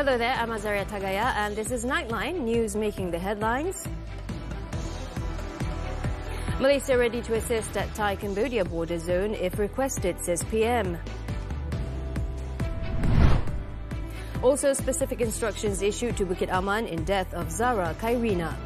Hello there, I'm Azaria Tagaya and this is Nightline, news making the headlines. Malaysia ready to assist at Thai-Cambodia border zone if requested, says PM. Also specific instructions issued to Bukit Aman in death of Zara Khairina.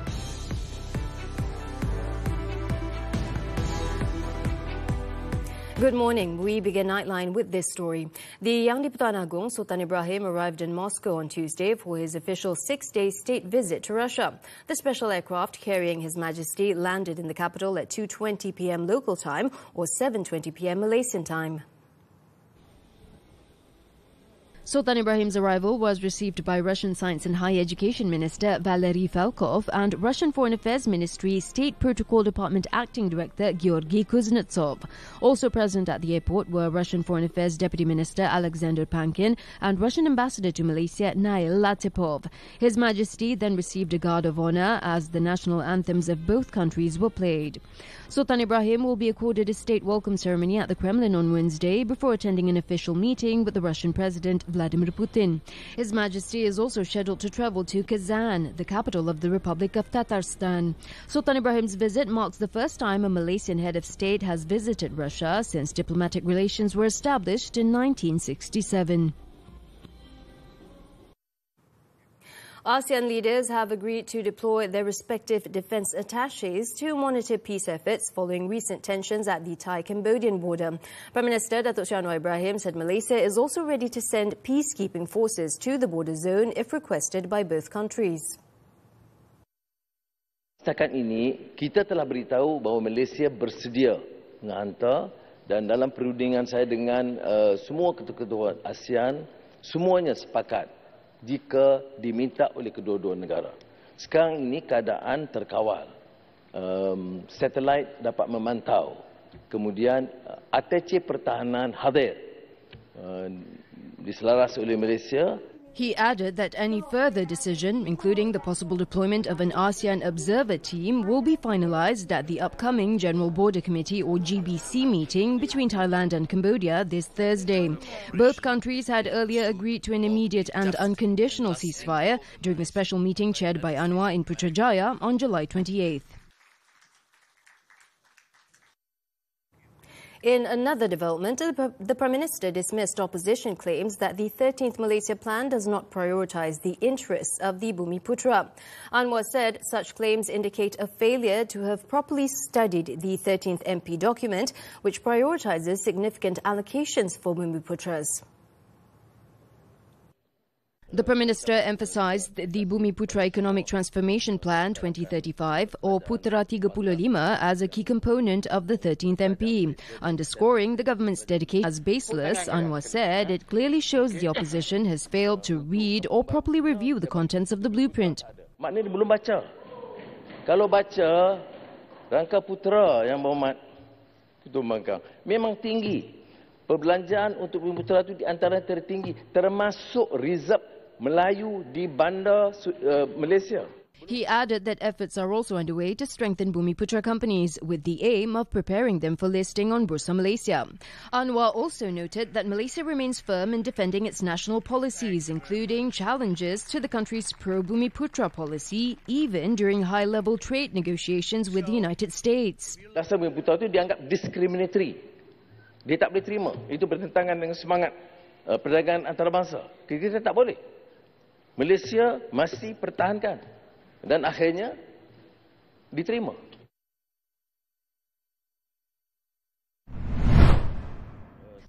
Good morning. We begin Nightline with this story. The Yang di-Pertuan Agong, Sultan Ibrahim, arrived in Moscow on Tuesday for his official 6-day state visit to Russia. The special aircraft carrying His Majesty landed in the capital at 2:20 p.m. local time or 7:20 p.m. Malaysian time. Sultan Ibrahim's arrival was received by Russian Science and Higher Education Minister Valery Falkov and Russian Foreign Affairs Ministry State Protocol Department Acting Director Georgy Kuznetsov. Also present at the airport were Russian Foreign Affairs Deputy Minister Alexander Pankin and Russian Ambassador to Malaysia Nail Latipov. His Majesty then received a guard of honor as the national anthems of both countries were played. Sultan Ibrahim will be accorded a state welcome ceremony at the Kremlin on Wednesday before attending an official meeting with the Russian President Vladimir Putin. His Majesty is also scheduled to travel to Kazan, the capital of the Republic of Tatarstan. Sultan Ibrahim's visit marks the first time a Malaysian head of state has visited Russia since diplomatic relations were established in 1967. ASEAN leaders have agreed to deploy their respective defence attaches to monitor peace efforts following recent tensions at the Thai-Cambodian border. Prime Minister Datuk Seri Anwar Ibrahim said Malaysia is also ready to send peacekeeping forces to the border zone if requested by both countries. Setakat ini, kita telah beritahu bahawa Malaysia bersedia menghantar dan dalam perundingan saya dengan semua ketua-ketua ASEAN, semuanya sepakat jika diminta oleh kedua-dua negara. Sekarang ini keadaan terkawal. Satelit dapat memantau. Kemudian ATC pertahanan hadir diselaras oleh Malaysia. He added that any further decision, including the possible deployment of an ASEAN observer team, will be finalized at the upcoming General Border Committee or GBC meeting between Thailand and Cambodia this Thursday. Both countries had earlier agreed to an immediate and unconditional ceasefire during a special meeting chaired by Anwar in Putrajaya on July 28th. In another development, the Prime Minister dismissed opposition claims that the 13th Malaysia Plan does not prioritise the interests of the Bumiputera. Anwar said such claims indicate a failure to have properly studied the 13th MP document, which prioritises significant allocations for Bumiputeras. The Prime Minister emphasised the Bumiputera Economic Transformation Plan 2035 or Putera 35 as a key component of the 13th MP. Underscoring the government's dedication as baseless, Anwar said it clearly shows the opposition has failed to read or properly review the contents of the blueprint. Maknanya belum baca. Kalau baca, rangka putera yang berhormat Ketua Pembangkang memang tinggi. Perbelanjaan untuk Bumiputera itu di antara tertinggi, termasuk reserve Melayu di bandar Malaysia. He added that efforts are also underway to strengthen Bumiputera companies with the aim of preparing them for listing on Bursa Malaysia. Anwar also noted that Malaysia remains firm in defending its national policies, including challenges to the country's pro-Bumiputera policy, even during high-level trade negotiations with the United States. Dasar Bumiputera itu dianggap discriminatory. Dia tak boleh terima. Itu bertentangan dengan semangat perdagangan antarabangsa. Kita tak boleh. Malaysia masih pertahankan dan akhirnya diterima.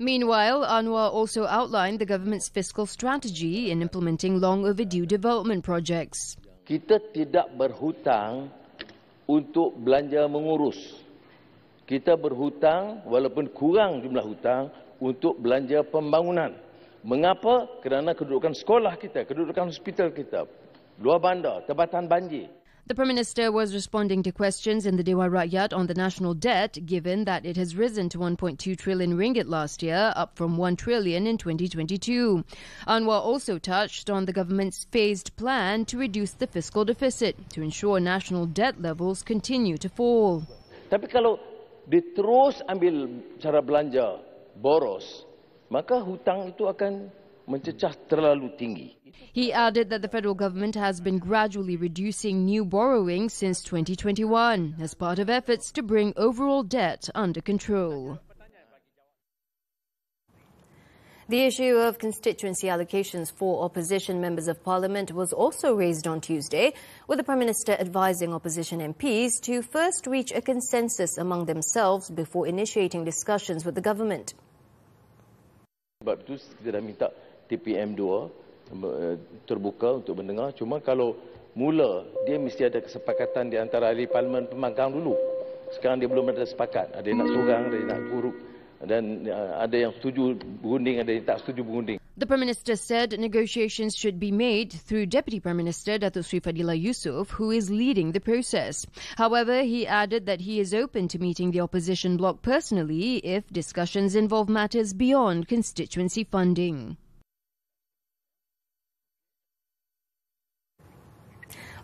Meanwhile, Anwar also outlined the government's fiscal strategy in implementing long overdue development projects. Kita tidak berhutang untuk belanja mengurus. Kita berhutang walaupun kurang jumlah hutang untuk belanja pembangunan. Mengapa? Kerana kedudukan sekolah kita, kedudukan hospital kita, luar bandar, tebatan banjir. The Prime Minister was responding to questions in the Dewan Rakyat on the national debt, given that it has risen to 1.2 trillion ringgit last year, up from 1 trillion in 2022. Anwar also touched on the government's phased plan to reduce the fiscal deficit to ensure national debt levels continue to fall. Tapi kalau dia terus ambil cara belanja boros, maka hutang itu akan mencecah terlalu tinggi. He added that the federal government has been gradually reducing new borrowing since 2021 as part of efforts to bring overall debt under control. The issue of constituency allocations for opposition members of parliament was also raised on Tuesday, with the Prime Minister advising opposition MPs to first reach a consensus among themselves before initiating discussions with the government. Sebab itu kita dah minta TPM 2 terbuka untuk mendengar. Cuma kalau mula, dia mesti ada kesepakatan di antara ahli parlimen pemegang dulu. Sekarang dia belum ada sepakat. Ada yang nak sorang, ada yang nak kuruk. Dan ada yang setuju berunding, ada yang tak setuju berunding. The Prime Minister said negotiations should be made through Deputy Prime Minister Datuk Sri Fadillah Yusof, who is leading the process. However, he added that he is open to meeting the opposition bloc personally if discussions involve matters beyond constituency funding.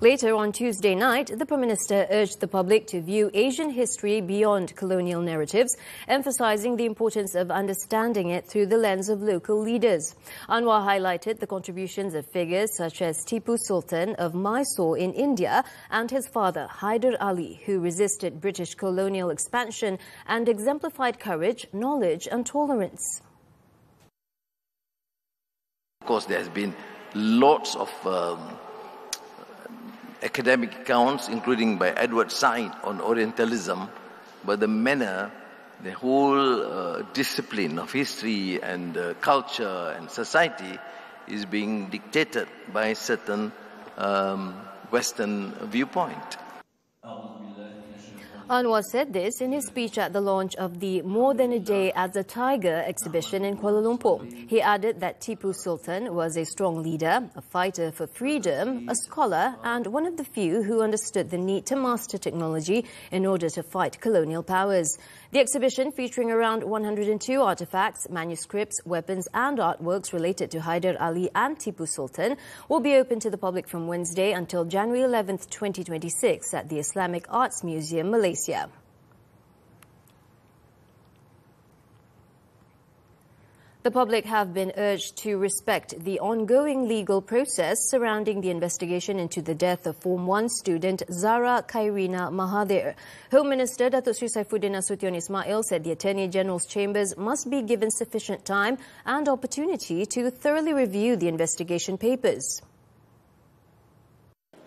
Later on Tuesday night, the Prime Minister urged the public to view Asian history beyond colonial narratives, emphasizing the importance of understanding it through the lens of local leaders. Anwar highlighted the contributions of figures such as Tipu Sultan of Mysore in India and his father, Hyder Ali, who resisted British colonial expansion and exemplified courage, knowledge and tolerance. Of course, there has been lots of academic accounts, including by Edward Said on Orientalism, but the manner, the whole discipline of history and culture and society is being dictated by certain Western viewpoint. Anwar said this in his speech at the launch of the More Than a Day as a Tiger exhibition in Kuala Lumpur. He added that Tipu Sultan was a strong leader, a fighter for freedom, a scholar, and one of the few who understood the need to master technology in order to fight colonial powers. The exhibition, featuring around 102 artifacts, manuscripts, weapons and artworks related to Hyder Ali and Tipu Sultan, will be open to the public from Wednesday until January 11th, 2026 at the Islamic Arts Museum, Malaysia. The public have been urged to respect the ongoing legal process surrounding the investigation into the death of Form 1 student Zara Khairina Mahathir. Home Minister Datuk Sri Saifuddin Nasution Ismail said the Attorney General's chambers must be given sufficient time and opportunity to thoroughly review the investigation papers.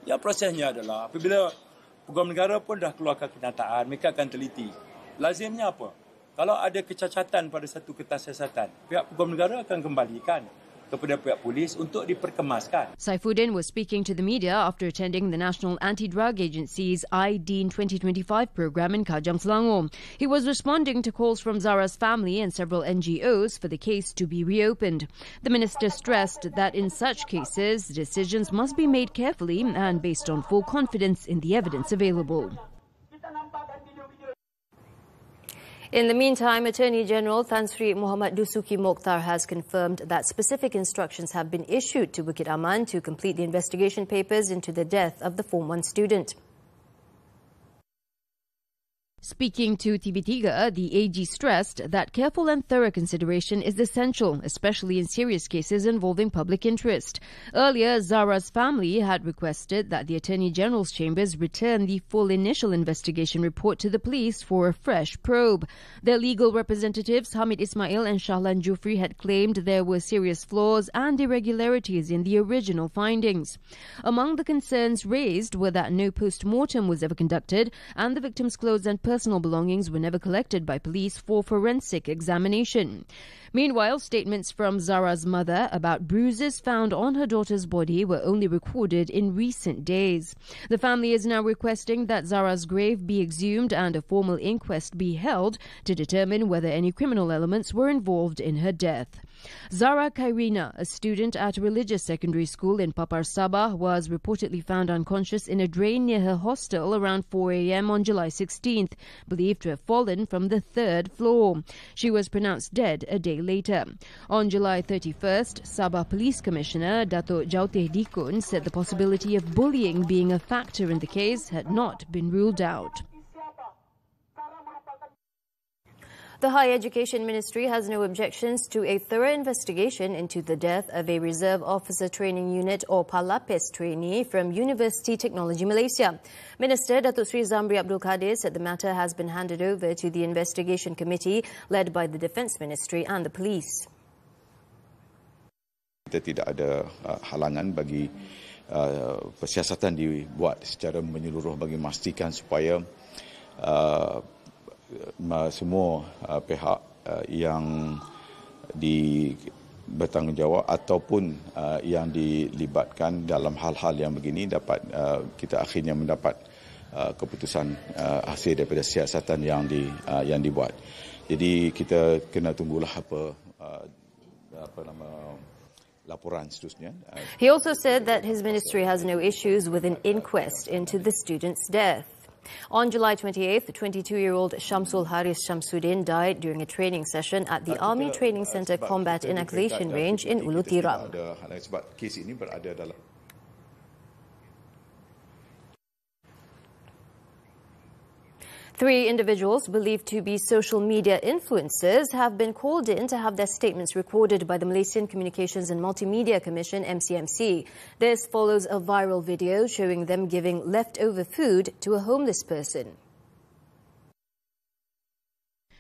Ya, prosesnya adalah apabila Pegawai Negara pun dah keluarkan kenyataan, mereka akan teliti. Lazimnya apa? Kalau ada kecacatan pada satu kertas siasatan, pihak Pegawai Negara akan kembalikan kepada pihak polis untuk diperkemaskan. Saifuddin was speaking to the media after attending the National Anti-Drug Agency's iDeen 2025 program in Kajang, Selangor. He was responding to calls from Zara's family and several NGOs for the case to be reopened. The minister stressed that in such cases, decisions must be made carefully and based on full confidence in the evidence available. In the meantime, Attorney General Tan Sri Muhammad Dusuki Mokhtar has confirmed that specific instructions have been issued to Bukit Aman to complete the investigation papers into the death of the Form 1 student. Speaking to TV3, the AG stressed that careful and thorough consideration is essential, especially in serious cases involving public interest. Earlier, Zara's family had requested that the Attorney General's chambers return the full initial investigation report to the police for a fresh probe. Their legal representatives, Hamid Ismail and Shahlan Jufri, had claimed there were serious flaws and irregularities in the original findings. Among the concerns raised were that no post-mortem was ever conducted and the victim's clothes and personal belongings were never collected by police for forensic examination. Meanwhile, statements from Zara's mother about bruises found on her daughter's body were only recorded in recent days. The family is now requesting that Zara's grave be exhumed and a formal inquest be held to determine whether any criminal elements were involved in her death. Zara Khairina, a student at a religious secondary school in Papar Sabah, was reportedly found unconscious in a drain near her hostel around 4 a.m. on July 16th, believed to have fallen from the 3rd floor. She was pronounced dead a day later. On July 31st, Sabah Police Commissioner Dato' Jauteh Dikun said the possibility of bullying being a factor in the case had not been ruled out. The Higher Education Ministry has no objections to a thorough investigation into the death of a Reserve Officer Training Unit or PALAPES trainee from University Technology Malaysia. Minister Datuk Sri Zamri Abdul Kadir said the matter has been handed over to the investigation committee led by the Defence Ministry and the police. Kita tidak ada halangan bagi persiasatan dibuat secara menyeluruh bagi memastikan supaya semua pihak yang bertanggungjawab ataupun yang dilibatkan dalam hal-hal yang begini dapat kita akhirnya mendapat keputusan hasil daripada siasatan yang dibuat. Jadi kita kena tunggulah laporan seterusnya. He also said that his ministry has no issues with an inquest into the student's death. On July 28th, 22-year-old Shamsul Haris Shamsuddin died during a training session at the Army Training Centre Combat Inoculation Range in Ulu Tiram. Sebab kes ini berada dalam 3 individuals believed to be social media influencers have been called in to have their statements recorded by the Malaysian Communications and Multimedia Commission, MCMC. This follows a viral video showing them giving leftover food to a homeless person.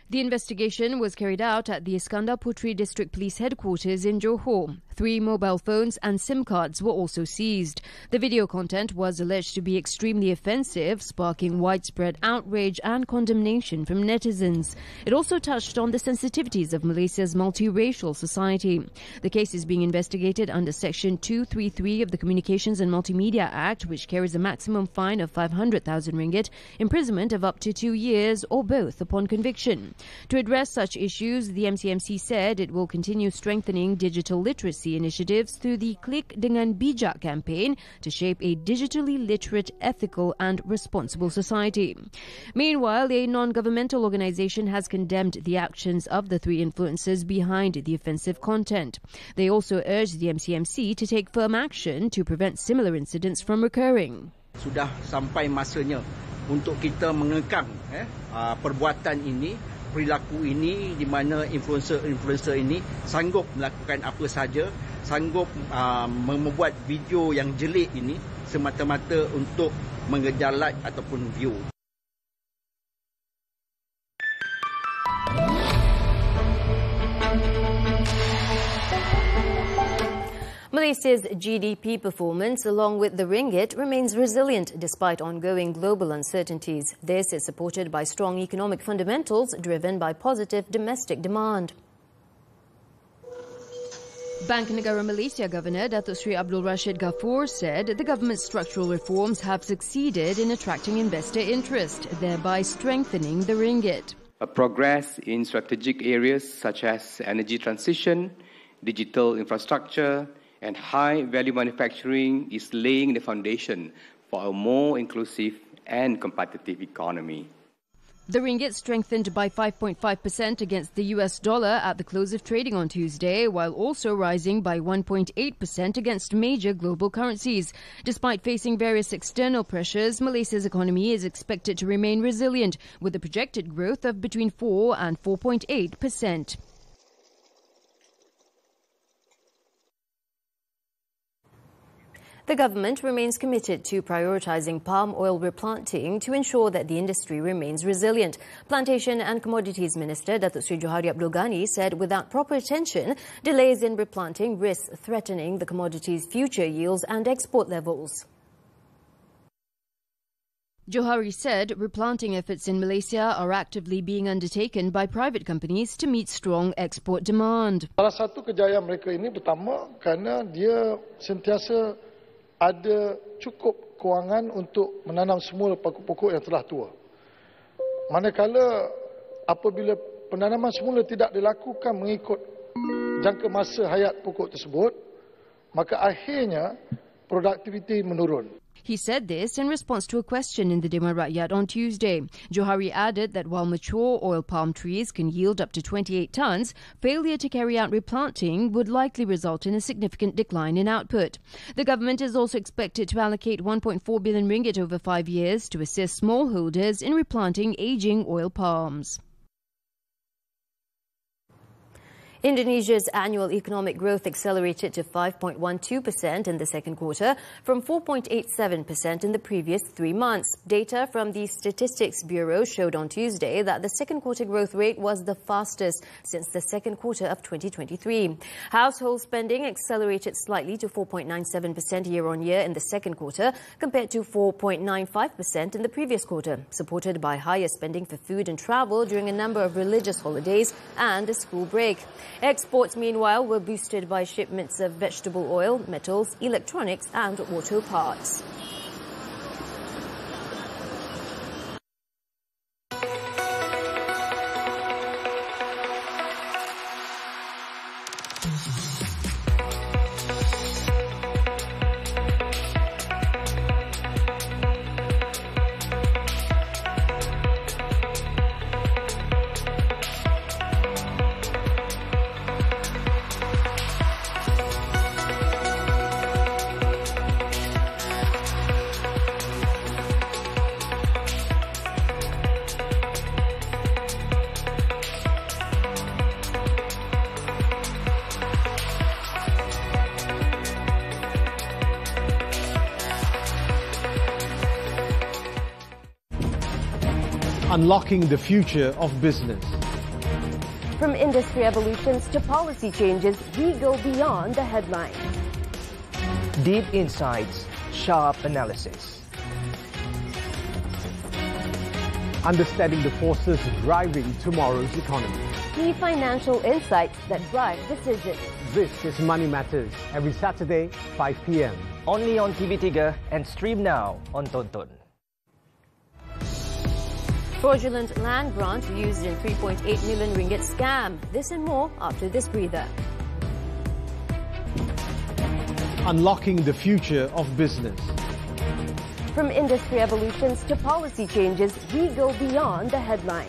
The investigation was carried out at the Iskandar Puteri District Police Headquarters in Johor. 3 mobile phones and SIM cards were also seized. The video content was alleged to be extremely offensive, sparking widespread outrage and condemnation from netizens. It also touched on the sensitivities of Malaysia's multiracial society. The case is being investigated under Section 233 of the Communications and Multimedia Act, which carries a maximum fine of 500,000 ringgit, imprisonment of up to 2 years or both upon conviction. To address such issues, the MCMC said it will continue strengthening digital literacy initiatives through the Klik Dengan Bijak campaign to shape a digitally literate, ethical and responsible society. Meanwhile, a non-governmental organisation has condemned the actions of the 3 influencers behind the offensive content. They also urged the MCMC to take firm action to prevent similar incidents from recurring. Sudah sampai masanya untuk kita mengekang perbuatan ini, perilaku ini, di mana influencer ini sanggup melakukan apa saja, sanggup membuat video yang jelek ini semata-mata untuk mengejar like ataupun view. Malaysia's GDP performance, along with the ringgit, remains resilient despite ongoing global uncertainties. This is supported by strong economic fundamentals driven by positive domestic demand. Bank Negara Malaysia Governor Datuk Sri Abdul Rashid Ghaffur said the government's structural reforms have succeeded in attracting investor interest, thereby strengthening the ringgit. A progress in strategic areas such as energy transition, digital infrastructure, and high-value manufacturing is laying the foundation for a more inclusive and competitive economy. The ringgit strengthened by 5.5% against the US dollar at the close of trading on Tuesday, while also rising by 1.8% against major global currencies. Despite facing various external pressures, Malaysia's economy is expected to remain resilient, with a projected growth of between 4 and 4.8%. The government remains committed to prioritising palm oil replanting to ensure that the industry remains resilient. Plantation and Commodities Minister Datuk Sri Johari Abdul Ghani said without proper attention, delays in replanting risk threatening the commodity's future yields and export levels. Johari said replanting efforts in Malaysia are actively being undertaken by private companies to meet strong export demand. Salah satu kejayaan mereka ini pertama kerana dia sentiasa ada cukup kewangan untuk menanam semula pokok-pokok yang telah tua. Manakala apabila penanaman semula tidak dilakukan mengikut jangka masa hayat pokok tersebut, maka akhirnya produktiviti menurun. He said this in response to a question in the Dewan Rakyat on Tuesday. Johari added that while mature oil palm trees can yield up to 28 tons, failure to carry out replanting would likely result in a significant decline in output. The government is also expected to allocate 1.4 billion ringgit over 5 years to assist smallholders in replanting aging oil palms. Indonesia's annual economic growth accelerated to 5.12% in the second quarter from 4.87% in the previous 3 months. Data from the Statistics Bureau showed on Tuesday that the second quarter growth rate was the fastest since the second quarter of 2023. Household spending accelerated slightly to 4.97% year-on-year in the second quarter compared to 4.95% in the previous quarter, supported by higher spending for food and travel during a number of religious holidays and a school break. Exports, meanwhile, were boosted by shipments of vegetable oil, metals, electronics and auto parts. Unlocking the future of business. From industry evolutions to policy changes, we go beyond the headlines. Deep insights, sharp analysis. Understanding the forces driving tomorrow's economy. Key financial insights that drive decisions. This is Money Matters, every Saturday, 5 p.m. Only on TV3 and stream now on Tonton. Fraudulent land grant used in 3.8 million ringgit scam. This and more after this breather. Unlocking the future of business. From industry evolutions to policy changes, we go beyond the headlines.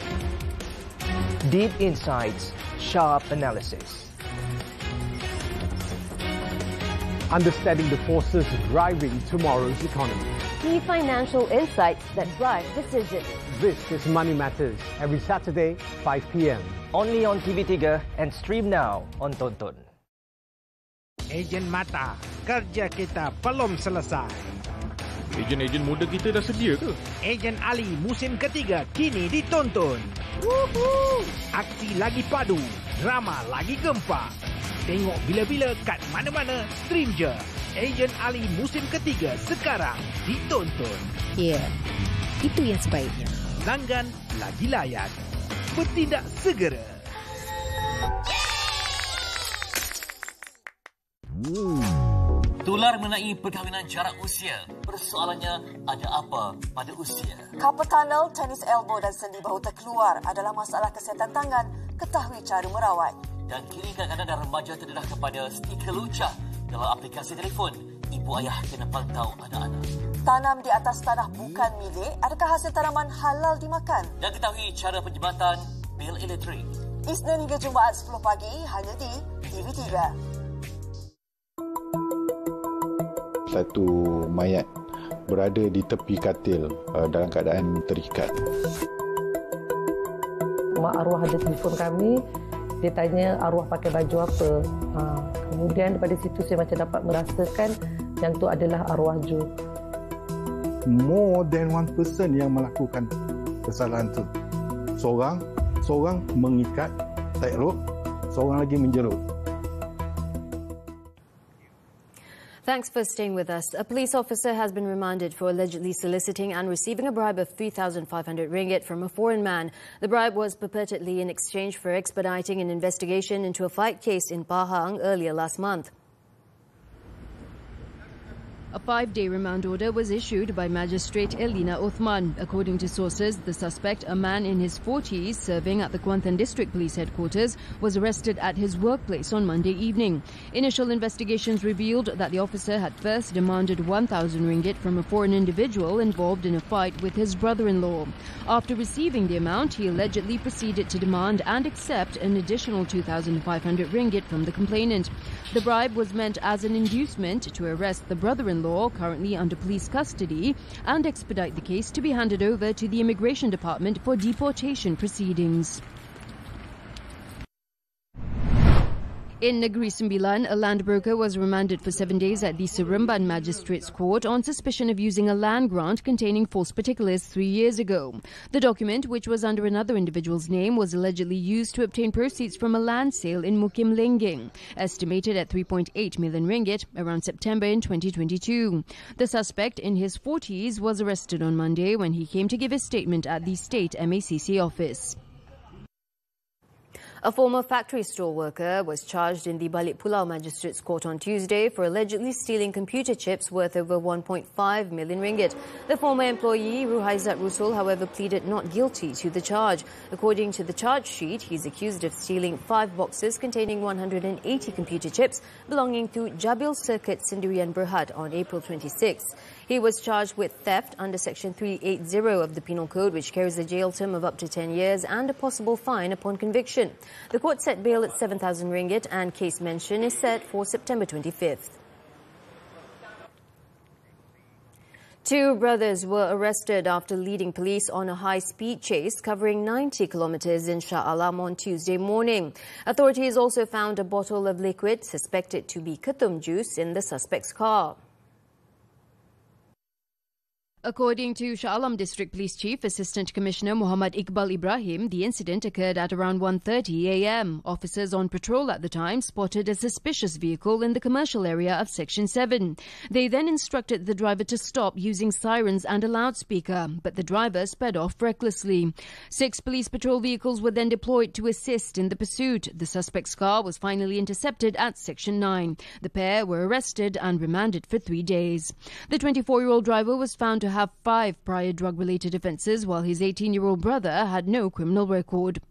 Deep insights, sharp analysis. Understanding the forces driving tomorrow's economy. Key financial insights that drive decisions. This is Money Matters, every Saturday, 5 p.m. Only on TV3 and stream now on Tonton. Ejen Mata, kerja kita belum selesai. Ejen-ejen muda kita dah sedia ke? Ejen Ali musim ketiga kini ditonton. Woohoo! Aksi lagi padu, drama lagi gempak. Tengok bila-bila kat mana-mana, stream je. Ejen Ali musim ketiga sekarang ditonton. Ya, itu yang sebaiknya. Langgan lagi layan. Bertindak segera. Tular mengenai perkahwinan jarak usia. Persoalannya, ada apa pada usia? Carpal tunnel, tenis elbow dan sendi bahu terkeluar adalah masalah kesihatan tangan. Ketahui cara merawat. Dan kini kadang-kadang dan remaja terdedah kepada stiker lucah dalam aplikasi telefon. Ibu ayah kena pantau anak-anak. Tanam di atas tanah bukan milik. Adakah hasil tanaman halal dimakan? Dan ketahui cara penjimatan bil elektrik. Isnin hingga Jumaat 10 pagi hanya di TV3. Satu mayat berada di tepi katil dalam keadaan terikat. Mak arwah ada telefon kami, dia tanya arwah pakai baju apa. Kemudian daripada situ saya macam dapat merasakan yang tu adalah arwah Ju. More than one person yang melakukan kesalahan tu. Seorang mengikat tight rope, seorang lagi menjerut. Thanks for staying with us. A police officer has been remanded for allegedly soliciting and receiving a bribe of 3,500 ringgit from a foreign man. The bribe was purportedly in exchange for expediting an investigation into a fight case in Pahang earlier last month. A 5-day remand order was issued by Magistrate Elina Uthman. According to sources, the suspect, a man in his 40s serving at the Kuantan District Police Headquarters, was arrested at his workplace on Monday evening. Initial investigations revealed that the officer had first demanded 1,000 ringgit from a foreign individual involved in a fight with his brother-in-law. After receiving the amount, he allegedly proceeded to demand and accept an additional 2,500 ringgit from the complainant. The bribe was meant as an inducement to arrest the brother-in-law currently under police custody and expedite the case to be handed over to the Immigration Department for deportation proceedings. In Negeri Sembilan, a land broker was remanded for 7 days at the Seremban Magistrates Court on suspicion of using a land grant containing false particulars 3 years ago. The document, which was under another individual's name, was allegedly used to obtain proceeds from a land sale in Mukim Lenggeng, estimated at 3.8 million ringgit, around September in 2022. The suspect, in his 40s, was arrested on Monday when he came to give his statement at the State MACC office. A former factory store worker was charged in the Balik Pulau Magistrates Court on Tuesday for allegedly stealing computer chips worth over 1.5 million ringgit. The former employee, Ruhaizat Rusul, however, pleaded not guilty to the charge. According to the charge sheet, he's accused of stealing 5 boxes containing 180 computer chips belonging to Jabil Circuit Sendirian Berhad on April 26. He was charged with theft under Section 380 of the Penal Code, which carries a jail term of up to 10 years and a possible fine upon conviction. The court set bail at 7,000 ringgit and case mention is set for September 25th. 2 brothers were arrested after leading police on a high-speed chase covering 90 kilometers in Shah Alam on Tuesday morning. Authorities also found a bottle of liquid suspected to be ketum juice in the suspect's car. According to Shah Alam District Police Chief Assistant Commissioner Muhammad Iqbal Ibrahim, the incident occurred at around 1:30 a.m. Officers on patrol at the time spotted a suspicious vehicle in the commercial area of Section 7. They then instructed the driver to stop using sirens and a loudspeaker, but the driver sped off recklessly. 6 police patrol vehicles were then deployed to assist in the pursuit. The suspect's car was finally intercepted at Section 9. The pair were arrested and remanded for 3 days. The 24-year-old driver was found to have 5 prior drug-related offences, while his 18-year-old brother had no criminal record.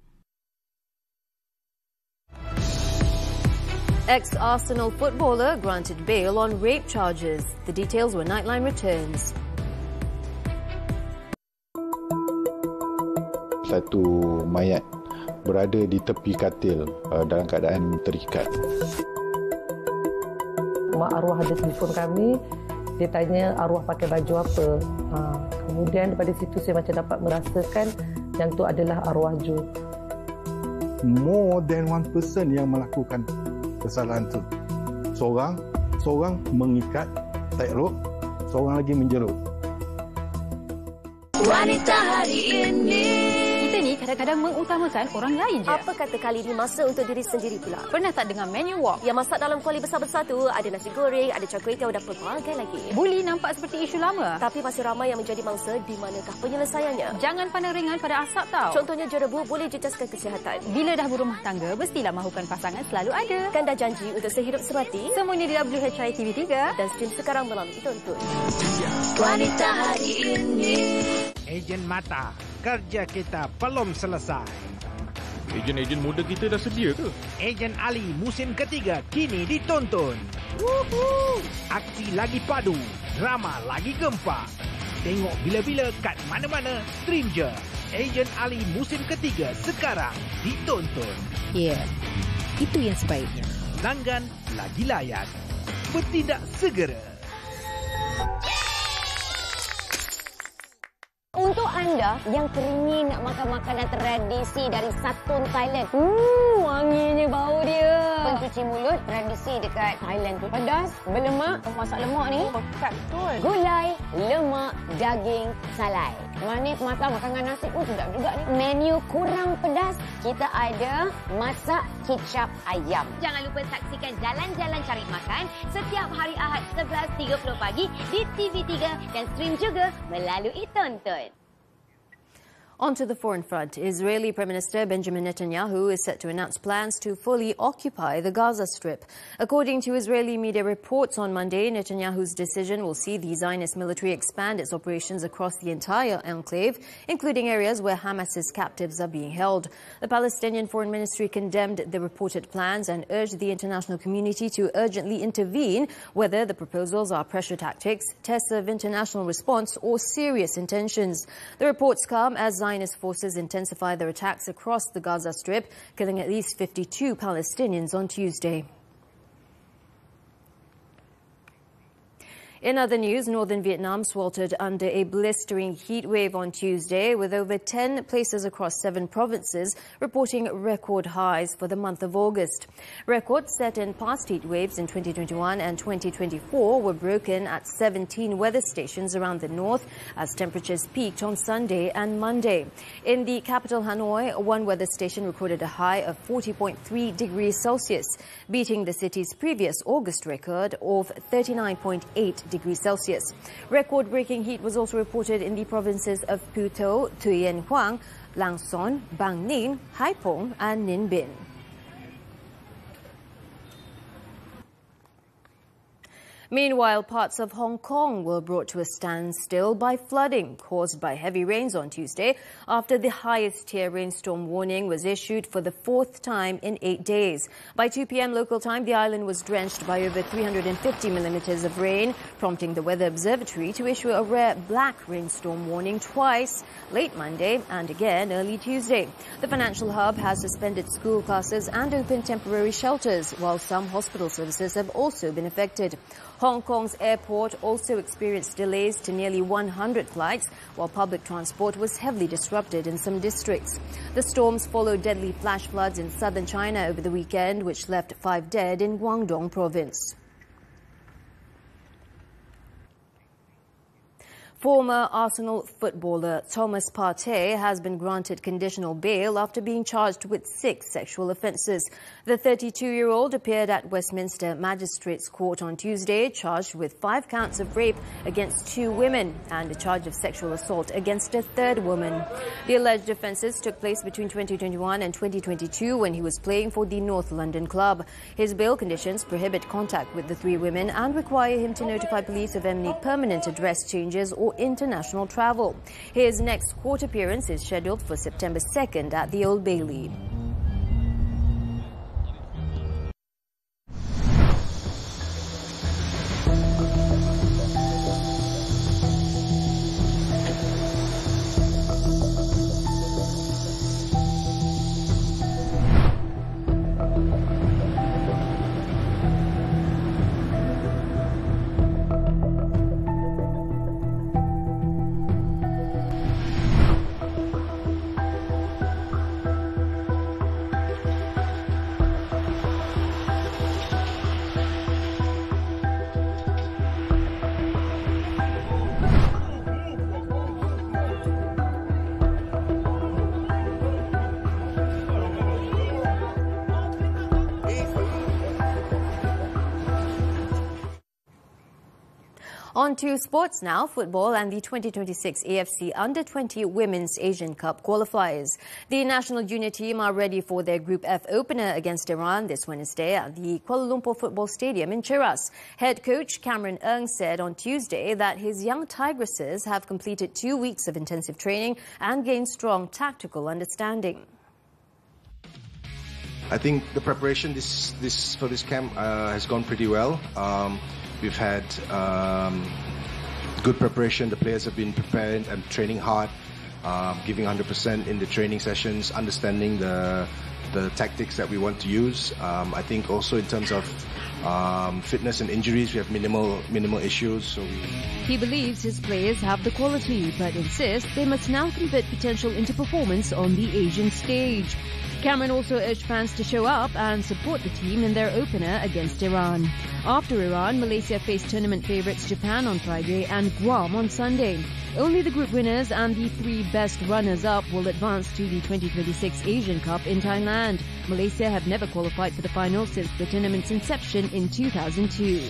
Ex-Arsenal footballer granted bail on rape charges. The details when Nightline returns. Satu mayat berada di tepi katil dalam keadaan terikat. Mak arwah ada telefon kami. Dia tanya arwah pakai baju apa. Kemudian daripada situ saya macam dapat merasakan yang tu adalah arwah Ju. More than one person yang melakukan kesalahan tu. Seorang mengikat tight rope, seorang lagi menjerut. Wanita hari ini. Kita ni kadang-kadang mengutamakan orang lain je. Apa kata kali ni masa untuk diri sendiri pula? Pernah tak dengar menu walk? Yang masak dalam kuali besar bersatu, ada nasi goreng, ada char-kway-teow dan pelbagai lagi. Bully nampak seperti isu lama. Tapi masih ramai yang menjadi mangsa. Di manakah penyelesaiannya? Jangan pandang ringan pada asap tau. Contohnya jerebu boleh jejaskan kesihatan. Bila dah berumah tangga, mestilah mahukan pasangan selalu ada. Kan dah janji untuk sehidup semati? Semuanya di WHI TV3 dan stream sekarang melalui Tonton. Wanita hari ini. Ejen mata, kerja kita belum selesai. Ejen-ejen muda kita dah sedia ke? Ejen Ali musim ketiga kini ditonton. Aksi lagi padu, drama lagi gempak. Tengok bila-bila kat mana-mana, stream je. Ejen Ali musim ketiga sekarang ditonton. Ya, itu yang sebaiknya. Langgan lagi layan. Bertindak segera. Untuk anda yang teringin nak makan makanan tradisi dari Satun Thailand. Wanginya bau dia. Pencuci mulut tradisi dekat Thailand tu. Pedas, berlemak. Masak lemak ni. Pekat betul. Gulai, lemak, daging, salai. Manis mata makan dengan nasi pun sedap juga ni. Menu kurang pedas, kita ada masak kicap ayam. Jangan lupa saksikan Jalan-Jalan Cari Makan setiap hari Ahad 11.30 pagi di TV3 dan stream juga melalui Tonton. On to the foreign front. Israeli Prime Minister Benjamin Netanyahu is set to announce plans to fully occupy the Gaza Strip. According to Israeli media reports on Monday, Netanyahu's decision will see the Zionist military expand its operations across the entire enclave, including areas where Hamas's captives are being held. The Palestinian Foreign Ministry condemned the reported plans and urged the international community to urgently intervene, whether the proposals are pressure tactics, tests of international response, or serious intentions. The reports come as Zionist forces intensify their attacks across the Gaza Strip, killing at least 52 Palestinians on Tuesday. In other news, northern Vietnam sweltered under a blistering heat wave on Tuesday, with over 10 places across 7 provinces reporting record highs for the month of August. Records set in past heat waves in 2021 and 2024 were broken at 17 weather stations around the north as temperatures peaked on Sunday and Monday. In the capital Hanoi, one weather station recorded a high of 40.3 degrees Celsius, beating the city's previous August record of 39.8 degrees Celsius. Record-breaking heat was also reported in the provinces of Phu Tho, Thuy Anh Huang, Lang Son, Bang Ninh, Hai Phong and Ninh Binh. Meanwhile, parts of Hong Kong were brought to a standstill by flooding caused by heavy rains on Tuesday after the highest-tier rainstorm warning was issued for the 4th time in 8 days. By 2 p.m. local time, the island was drenched by over 350 millimeters of rain, prompting the Weather Observatory to issue a rare black rainstorm warning twice, late Monday and again early Tuesday. The financial hub has suspended school classes and opened temporary shelters, while some hospital services have also been affected. Hong Kong's airport also experienced delays to nearly 100 flights, while public transport was heavily disrupted in some districts. The storms followed deadly flash floods in southern China over the weekend, which left 5 dead in Guangdong province. Former Arsenal footballer Thomas Partey has been granted conditional bail after being charged with 6 sexual offences. The 32-year-old appeared at Westminster Magistrates Court on Tuesday, charged with 5 counts of rape against 2 women and a charge of sexual assault against a 3rd woman. The alleged offences took place between 2021 and 2022 when he was playing for the North London club. His bail conditions prohibit contact with the 3 women and require him to notify police of any permanent address changes or international travel. His next court appearance is scheduled for September 2nd at the Old Bailey. On to sports now, football and the 2026 AFC Under-20 Women's Asian Cup Qualifiers. The national junior team are ready for their Group F opener against Iran this Wednesday at the Kuala Lumpur Football Stadium in Cheras. Head coach Cameron Ng said on Tuesday that his young Tigresses have completed 2 weeks of intensive training and gained strong tactical understanding. I think the preparation for this camp has gone pretty well. We've had good preparation. The players have been prepared and training hard, giving 100% in the training sessions, understanding the tactics that we want to use. I think also in terms of fitness and injuries, we have minimal issues. So he believes his players have the quality, but insists they must now convert potential into performance on the Asian stage. Cameron also urged fans to show up and support the team in their opener against Iran. After Iran, Malaysia faced tournament favourites Japan on Friday and Guam on Sunday. Only the group winners and the 3 best runners-up will advance to the 2026 Asian Cup in Thailand. Malaysia have never qualified for the final since the tournament's inception in 2002.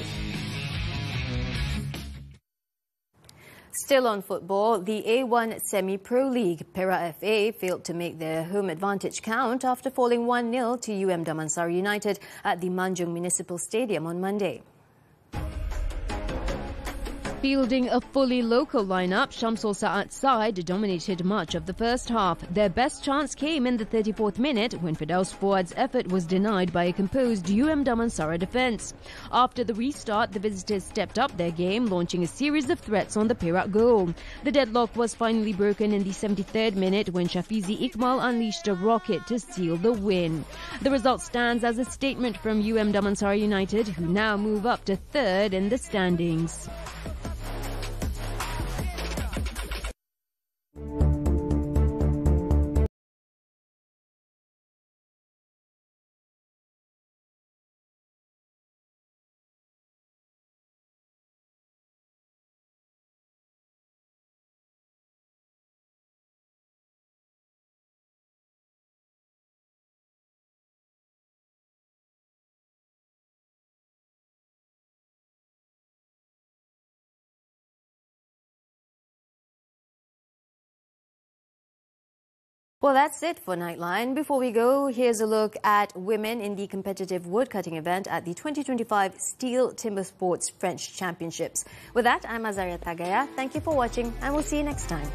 Still on football, the A1 Semi-Pro League, Perak FA, failed to make their home advantage count after falling 1-0 to Damsar United at the Manjung Municipal Stadium on Monday. Fielding a fully local lineup, Shamsul Saad's side dominated much of the first half. Their best chance came in the 34th minute when Firdaus Fuad's effort was denied by a composed Damansara defence. After the restart, the visitors stepped up their game, launching a series of threats on the Perak goal. The deadlock was finally broken in the 73rd minute when Shafizi Iqbal unleashed a rocket to seal the win. The result stands as a statement from Damansara United, who now move up to third in the standings. Well, that's it for Nightline. Before we go, here's a look at women in the competitive woodcutting event at the 2025 Steel Timber Sports French Championships. With that, I'm Azaria Tagaya. Thank you for watching, and we'll see you next time.